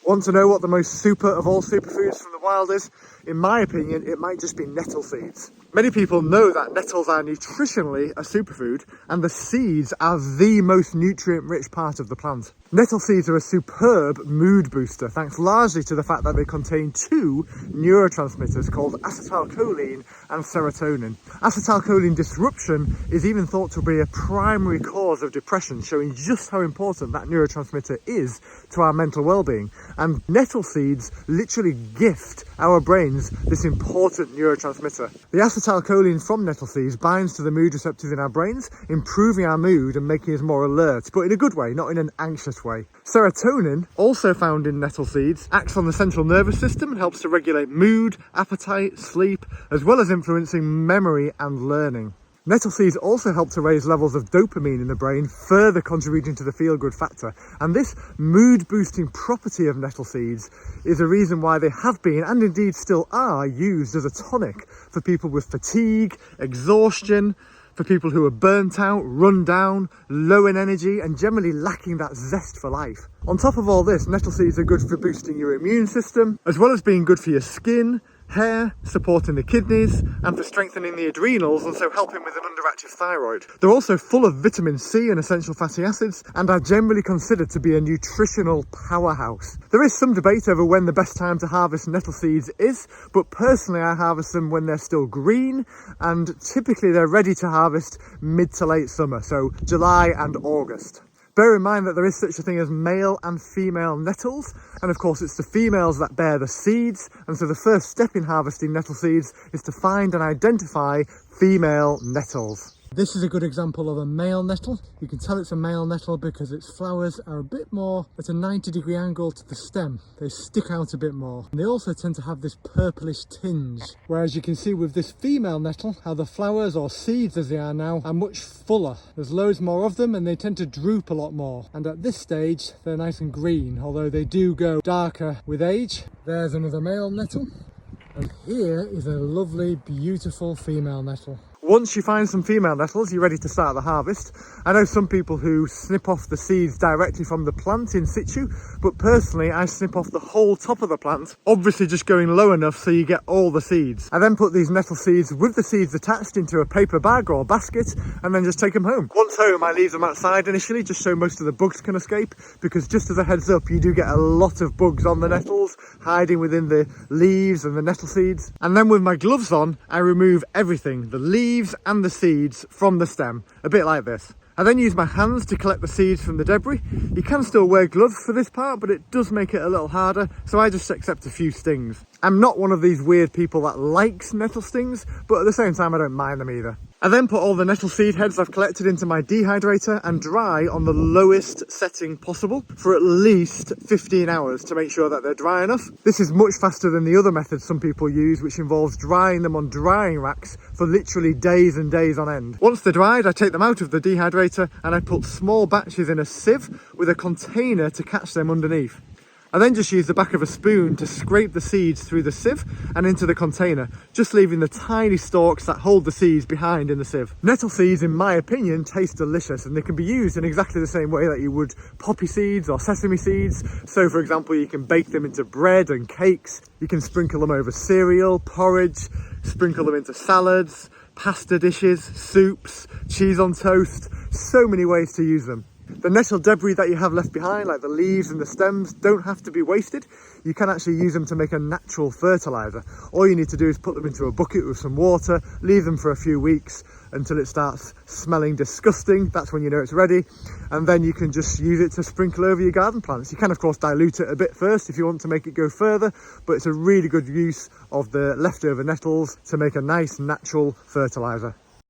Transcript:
Want to know what the most super of all superfoods from the wild is? In my opinion, it might just be nettle seeds. Many people know that nettles are nutritionally a superfood, and the seeds are the most nutrient-rich part of the plant. Nettle seeds are a superb mood booster, thanks largely to the fact that they contain two neurotransmitters called acetylcholine and serotonin. Acetylcholine disruption is even thought to be a primary cause of depression, showing just how important that neurotransmitter is to our mental well-being. And nettle seeds literally gift our brains this important neurotransmitter. The acetylcholine from nettle seeds binds to the mood receptors in our brains, improving our mood and making us more alert, but in a good way, not in an anxious way. Serotonin, also found in nettle seeds, acts on the central nervous system and helps to regulate mood, appetite, sleep, as well as influencing memory and learning. Nettle seeds also help to raise levels of dopamine in the brain, further contributing to the feel-good factor. And this mood-boosting property of nettle seeds is a reason why they have been, and indeed still are, used as a tonic for people with fatigue, exhaustion, for people who are burnt out, run down, low in energy, and generally lacking that zest for life. On top of all this, nettle seeds are good for boosting your immune system, as well as being good for your skin, hair, supporting the kidneys, and for strengthening the adrenals, and so helping with an underactive thyroid. They're also full of vitamin C and essential fatty acids, and are generally considered to be a nutritional powerhouse. There is some debate over when the best time to harvest nettle seeds is, but personally I harvest them when they're still green, and typically they're ready to harvest mid to late summer, so July and August. Bear in mind that there is such a thing as male and female nettles, and of course it's the females that bear the seeds, and so the first step in harvesting nettle seeds is to find and identify female nettles. This is a good example of a male nettle. You can tell it's a male nettle because its flowers are a bit more at a 90-degree angle to the stem. They stick out a bit more. And they also tend to have this purplish tinge. Whereas you can see with this female nettle, how the flowers, or seeds as they are now, are much fuller. There's loads more of them and they tend to droop a lot more. And at this stage, they're nice and green, although they do go darker with age. There's another male nettle. And here is a lovely, beautiful female nettle. Once you find some female nettles, you're ready to start the harvest. I know some people who snip off the seeds directly from the plant in situ, but personally I snip off the whole top of the plant, obviously just going low enough so you get all the seeds. I then put these nettle seeds with the seeds attached into a paper bag or basket and then just take them home. Once home I leave them outside initially just so most of the bugs can escape, because just as a heads up you do get a lot of bugs on the nettles hiding within the leaves and the nettle seeds. And then with my gloves on I remove everything, the leaves and the seeds from the stem, a bit like this. I then use my hands to collect the seeds from the debris. You can still wear gloves for this part, but it does make it a little harder, so I just accept a few stings. I'm not one of these weird people that likes nettle stings, but at the same time I don't mind them either. I then put all the nettle seed heads I've collected into my dehydrator and dry on the lowest setting possible for at least 15 hours to make sure that they're dry enough. This is much faster than the other method some people use, which involves drying them on drying racks for literally days and days on end. Once they're dried, I take them out of the dehydrator and I put small batches in a sieve with a container to catch them underneath. I then just use the back of a spoon to scrape the seeds through the sieve and into the container, just leaving the tiny stalks that hold the seeds behind in the sieve. Nettle seeds, in my opinion, taste delicious, and they can be used in exactly the same way that you would poppy seeds or sesame seeds. So for example, you can bake them into bread and cakes, you can sprinkle them over cereal, porridge, sprinkle them into salads, pasta dishes, soups, cheese on toast, so many ways to use them. The nettle debris that you have left behind, like the leaves and the stems, don't have to be wasted. You can actually use them to make a natural fertilizer. All you need to do is put them into a bucket with some water, leave them for a few weeks until it starts smelling disgusting. That's when you know it's ready. And then you can just use it to sprinkle over your garden plants. You can of course dilute it a bit first if you want to make it go further, but it's a really good use of the leftover nettles to make a nice natural fertilizer.